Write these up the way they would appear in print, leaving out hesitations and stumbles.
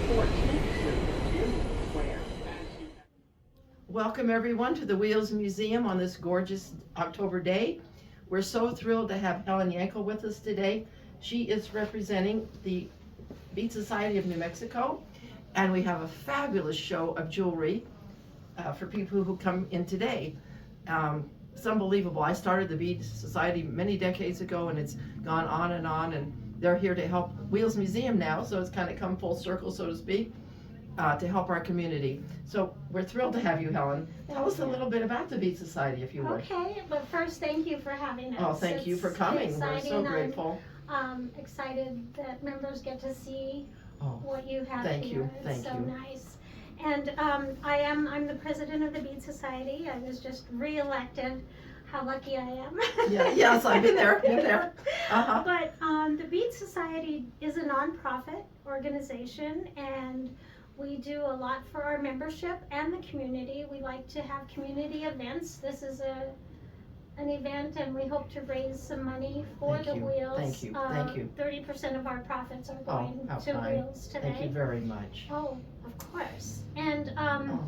14th Street, Square. Welcome everyone to the Wheels Museum on this gorgeous October day. We're so thrilled to have Helen Yankel with us today. She is representing the Bead Society of New Mexico, and we have a fabulous show of jewelry for people who come in today. It's unbelievable. I started the Bead Society many decades ago, and it's gone on, and they're here to help Wheels Museum now, so it's kind of come full circle, so to speak, to help our community. So we're thrilled to have you, Helen. Tell us a little bit about the Bead Society, if you would. Okay, but first, thank you for having us. Oh, thank you for coming. We're so grateful. I'm excited that members get to see Oh, what you have thank here. you, thank It's so you. nice. And I'm the president of the Bead Society. I was just re-elected. How lucky I am. Yeah, yes, I've been there, Uh-huh. But the Bead Society is a nonprofit organization, and we do a lot for our membership and the community. We like to have community events. This is an event, and we hope to raise some money for Thank the you. Wheels. Thank you. Thank you. 30% of our profits are going how to kind. Wheels today. Thank you very much. Oh, of course. And Oh.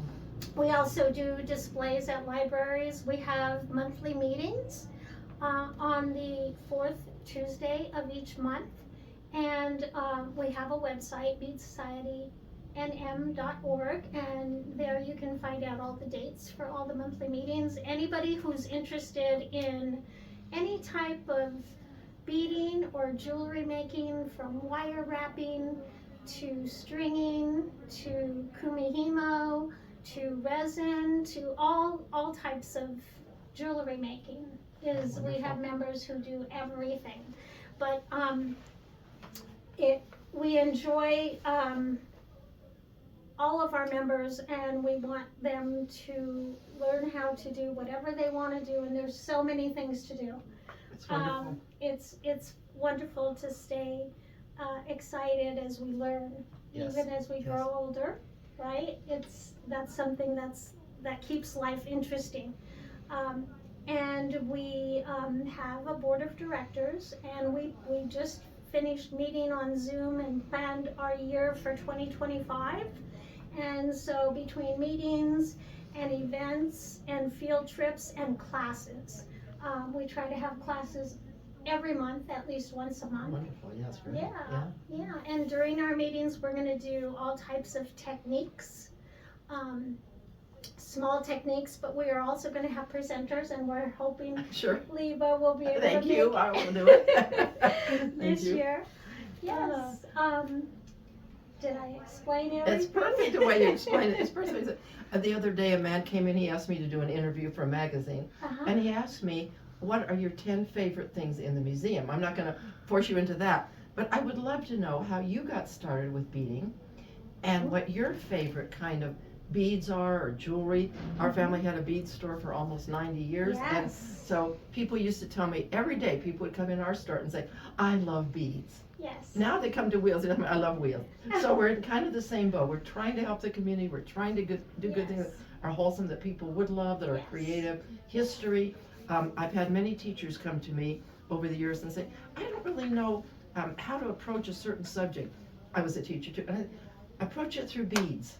we also do displays at libraries. We have monthly meetings on the 4th Tuesday of each month. And we have a website, beadsocietynm.org, and there you can find out all the dates for all the monthly meetings. Anybody who's interested in any type of beading or jewelry making, from wire wrapping to stringing to kumihimo to resin to all types of jewelry making, we have members who do everything. But we enjoy all of our members, and we want them to learn how to do whatever they want to do, and there's so many things to do. It's wonderful. It's wonderful to stay excited as we learn, Yes, even as we yes. grow older, right? That's something that keeps life interesting. And we have a board of directors, and we just finished meeting on Zoom and planned our year for 2025. And so between meetings and events and field trips and classes, we try to have classes every month, at least once a month. Wonderful, yes, great. Yeah. And during our meetings, we're going to do all types of techniques, small techniques, but we are also going to have presenters, and we're hoping Sure. Leba will be able Thank to you. make I will do it. this Thank you. year. Yes. Did I explain everything? It's perfect the way you explain it. It's perfect. The other day, a man came in. He asked me to do an interview for a magazine, and he asked me, "What are your 10 favorite things in the museum?" I'm not going to force you into that, but I would love to know how you got started with beading, and what your favorite kind of beads are, or jewelry. Our family had a bead store for almost 90 years, and Yes. so people used to tell me every day. People would come in our store and say, "I love beads." Yes. Now they come to Wheels, and I love Wheels. So we're in kind of the same boat. We're trying to help the community. We're trying to do good things that are wholesome, that people would love, that are Yes. creative. History. I've had many teachers come to me over the years and say, "I don't really know how to approach a certain subject." I was a teacher too. And approach it through beads.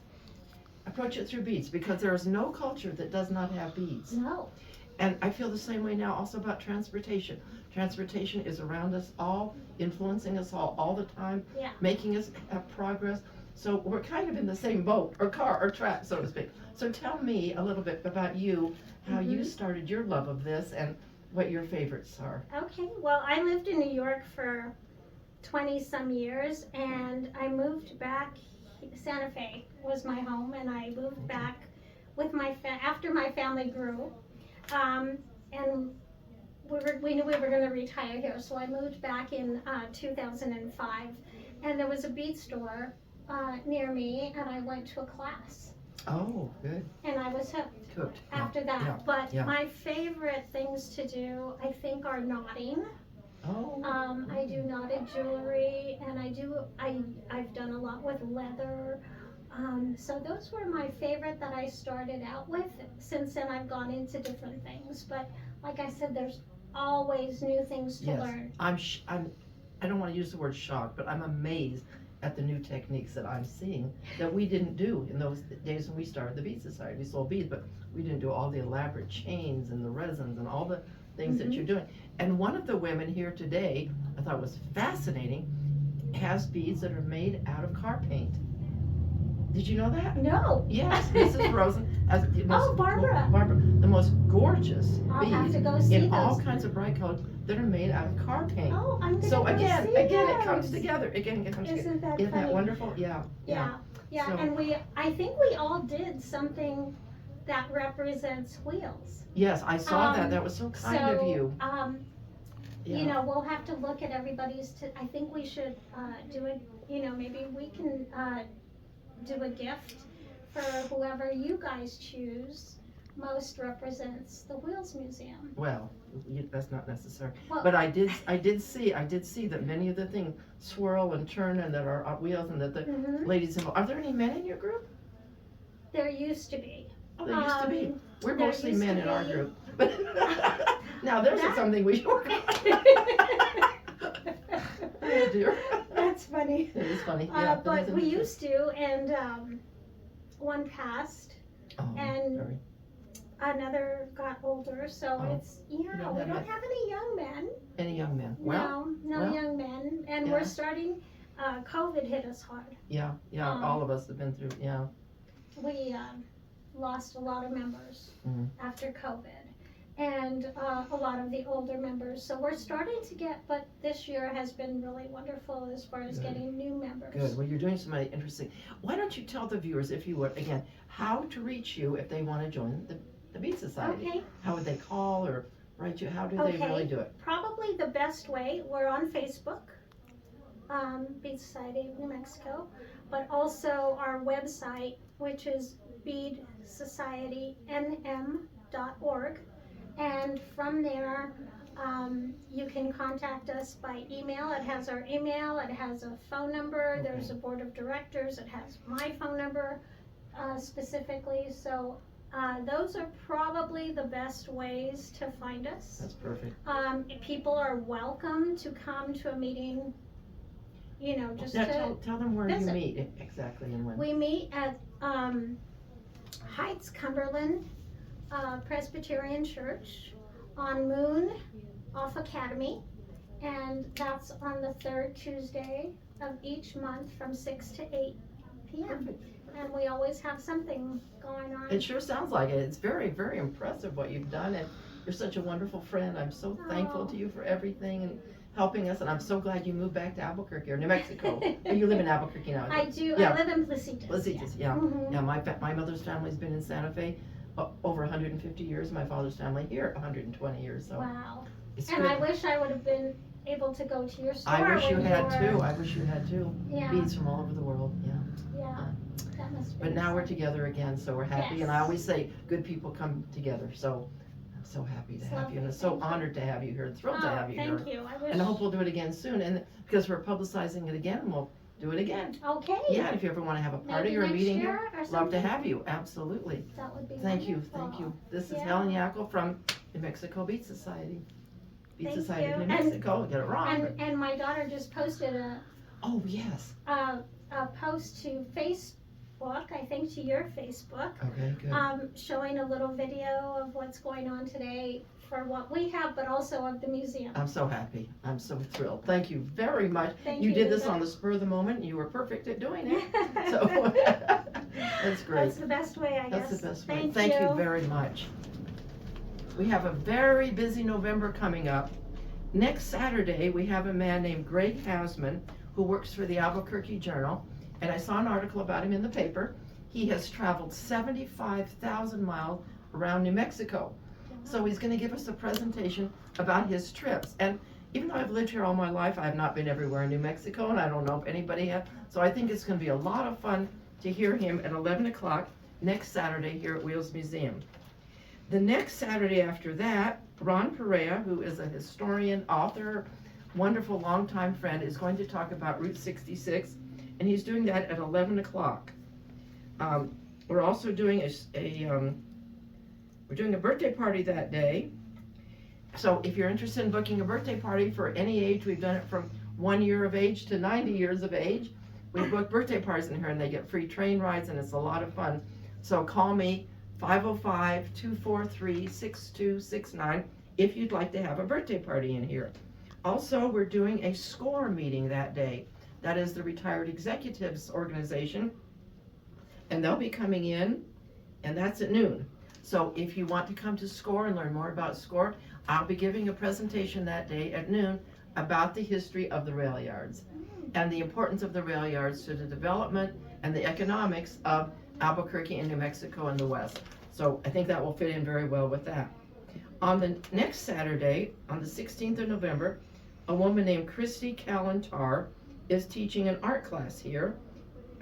Approach it through beads, because there is no culture that does not have beads. No. And I feel the same way now also about transportation. Transportation is around us all, influencing us all the time, Yeah. making us have progress. So we're kind of in the same boat, or car, or track, so to speak. So tell me a little bit about you, how you started your love of this, and what your favorites are. Okay. Well, I lived in New York for 20 some years, and I moved back. Santa Fe was my home, and I moved back with after my family grew, and we knew we were going to retire here, so I moved back in 2005, and there was a bead store near me, and I went to a class, Oh, good. and I was hooked Cooked. after that. yeah, But yeah. my favorite things to do, I think, are knotting. Oh. I do knotted jewelry, and I've done a lot with leather. So those were my favorite that I started out with. Since then, I've gone into different things. But like I said, there's always new things to Yes. learn. I don't want to use the word shocked, but I'm amazed at the new techniques that I'm seeing that we didn't do in those days when we started the Bead Society. We sold beads, but we didn't do all the elaborate chains and the resins and all the things that you're doing. And one of the women here today, I thought was fascinating, has beads that are made out of car paint. Did you know that? No. Yes, Mrs. Rosen has the most, Barbara. the most gorgeous I'll have beads to go see in those. all kinds of bright colors that are made out of car paint. Oh, I'm gonna So go again, see it those. comes together. Again, it comes together. Isn't that Isn't funny? that wonderful? Yeah. Yeah, So- and I think we all did something that represents wheels. Yes, I saw that. Um, That was so kind of you. You know, we'll have to look at everybody's, I think we should, do it, you know, maybe we can, do a gift for whoever you guys choose most represents the Wheels Museum. Well, that's not necessary. Well- But I did see that many of the things swirl and turn and that are on wheels and that the Mhm. ladies involved. Are there any men in your group? There used to be. Oh, there used to be. We're there mostly used men to in our be. group. But now there's That- something we should work on. Oh dear. That's funny. It is funny. Yeah. that But is we interesting. used to, and one passed, Oh, and sorry. another got older, so Oh. it's, don't we have don't that. have any young men. Any young men? Well, No well, young men, and yeah. we're starting, COVID hit us hard. yeah, all of us have been through, yeah. We, lost a lot of members Mhm. after COVID, and, a lot of the older members, so we're starting to get, but this year has been really wonderful as far as Good. getting new members. Good. Well, you're doing something interesting. Why don't you tell the viewers, if you would, again, how to reach you if they want to join the Bead Society? Okay. How would they call or write you? How do they Okay. really do it? Probably the best way, we're on Facebook, Bead Society of New Mexico, but also our website, which is beadsocietynm.org. And from there, you can contact us by email. It has our email, it has a phone number, there's a board of directors, it has my phone number specifically. So those are probably the best ways to find us. That's perfect. People are welcome to come to a meeting, you know, just Now, to, tell them where visit. you meet exactly and when. we meet at Heights Cumberland Presbyterian Church on Moon off Academy, and that's on the third Tuesday of each month from 6 to 8 p.m. Perfect. And we always have something going on. It sure sounds like it. It's very, very impressive what you've done, and you're such a wonderful friend. I'm so thankful to you for everything and helping us, and I'm so glad you moved back to Albuquerque or New Mexico. Or you live in Albuquerque now. I do. Yeah. I live in Placitas. Placitas, yeah. Mhm. Yeah, my mother's family's been in Santa Fe over 150 years. My father's family here 120 years. So Wow. it's And good. I wish I would have been able to go to your store. I wish you when had were- too. I wish you had too. Yeah. Beads from all over the world. Yeah. Yeah. That must be. But now we're together again, so we're happy. And I Yes. always say, good people come together. So I'm so happy to It's have you, and lovely. I'm so Thank you. honored to have you here. Thrilled to have you here. Thank you. I wish. And I hope we'll do it again soon. And because we're publicizing it again, we'll do it again. Okay. Yeah, if you ever want to have a party Maybe or a next meeting year here, or love to something. have you. Absolutely. That would be Thank you, wonderful. thank you. This is Yeah. Helen Yackel from New Mexico Bead Society. Bead Thank Society of you. New And- Mexico, get it wrong. but- And my daughter just posted Oh, yes. a post to Facebook, I think to your Facebook, Okay, good. showing a little video of what's going on today for what we have, but also of the museum. I'm so happy. I'm so thrilled. Thank you very much. Thank You you, did this Leba. on the spur of the moment. You were perfect at doing it. So that's great. That's the best way, I guess. That's the best way. Thank you very much. We have a very busy November coming up. Next Saturday, we have a man named Greg Hasman who works for the Albuquerque Journal, and I saw an article about him in the paper. He has traveled 75,000 miles around New Mexico. So he's going to give us a presentation about his trips. And even though I've lived here all my life, I have not been everywhere in New Mexico, and I don't know if anybody has. So I think it's going to be a lot of fun to hear him at 11 o'clock next Saturday here at Wheels Museum. The next Saturday after that, Ron Perea, who is a historian, author, wonderful longtime friend, is going to talk about Route 66, and he's doing that at 11 o'clock. We're also doing we're doing a birthday party that day. So if you're interested in booking a birthday party for any age, we've done it from 1 year of age to 90 years of age. We book birthday parties in here and they get free train rides and it's a lot of fun. So call me 505-243-6269 if you'd like to have a birthday party in here. Also, we're doing a SCORE meeting that day. That is the Retired Executives Organization. And they'll be coming in, and that's at noon. So if you want to come to SCORE and learn more about SCORE, I'll be giving a presentation that day at noon about the history of the rail yards and the importance of the rail yards to the development and the economics of Albuquerque and New Mexico in the West. So I think that will fit in very well with that. On the next Saturday, on the 16th of November, a woman named Christa Calen Tarr is teaching an art class here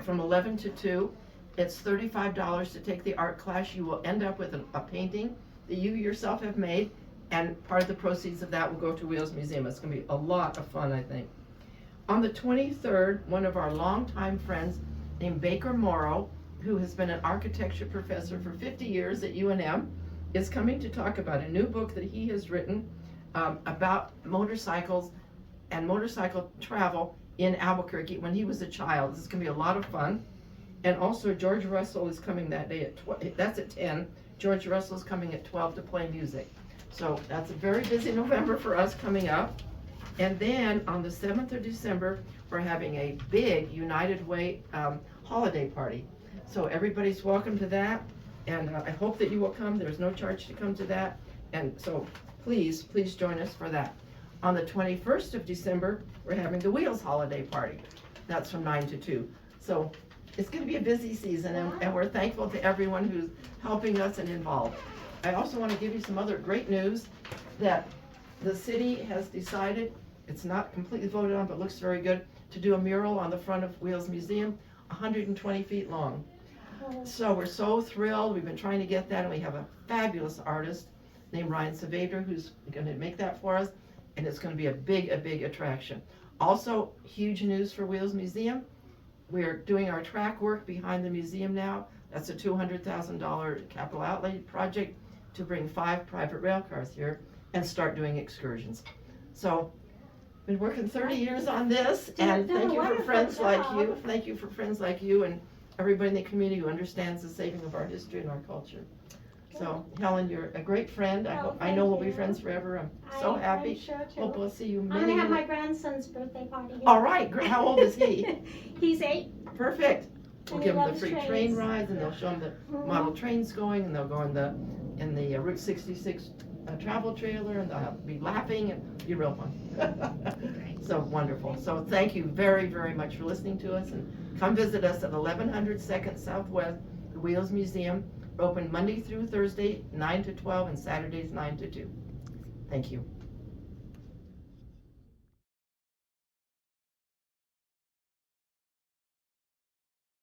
from 11 to 2. It's $35 to take the art class. You will end up with a painting that you yourself have made, and part of the proceeds of that will go to Wheels Museum. It's going to be a lot of fun, I think. On the 23rd, one of our longtime friends named Baker Morrow, who has been an architecture professor for 50 years at UNM, is coming to talk about a new book that he has written about motorcycles and motorcycle travel in Albuquerque when he was a child. This is going to be a lot of fun. And also George Russell is coming that day that's at 10. George Russell is coming at 12 to play music. So that's a very busy November for us coming up. And then on the 7th of December, we're having a big United Way holiday party. So everybody's welcome to that. And I hope that you will come. There's no charge to come to that. And so please join us for that. On the 21st of December, we're having the Wheels holiday party. That's from 9 to 2. So it's going to be a busy season, and we're thankful to everyone who's helping us and involved. I also want to give you some other great news that the city has decided, it's not completely voted on, but looks very good, to do a mural on the front of Wheels Museum, 120 feet long. So we're so thrilled. We've been trying to get that, and we have a fabulous artist named Ryan Saavedra who's going to make that for us, and it's going to be a big attraction. Also, huge news for Wheels Museum. We're doing our track work behind the museum now. That's a $200,000 capital outlay project to bring 5 private rail cars here and start doing excursions. So, been working 30 years on this, and thank you for friends like you. Thank you for friends like you and everybody in the community who understands the saving of our history and our culture. So, Helen, you're a great friend. I know we'll be friends forever. I'm so happy. I'm sure too. Hope we'll see you I'm many. gonna have my grandson's birthday party here. All right, great. How old is he? He's 8. Perfect. We'll And give he them the loves free trains. train rides, and they'll show them the model trains going, and they'll go in the Route 66 travel trailer, and they'll be laughing, and it'll be real fun. So wonderful. So thank you very much for listening to us, and come visit us at 1100 2nd Southwest, the Wheels Museum. We're open Monday through Thursday, 9 to 12, and Saturdays, 9 to 2. Thank you.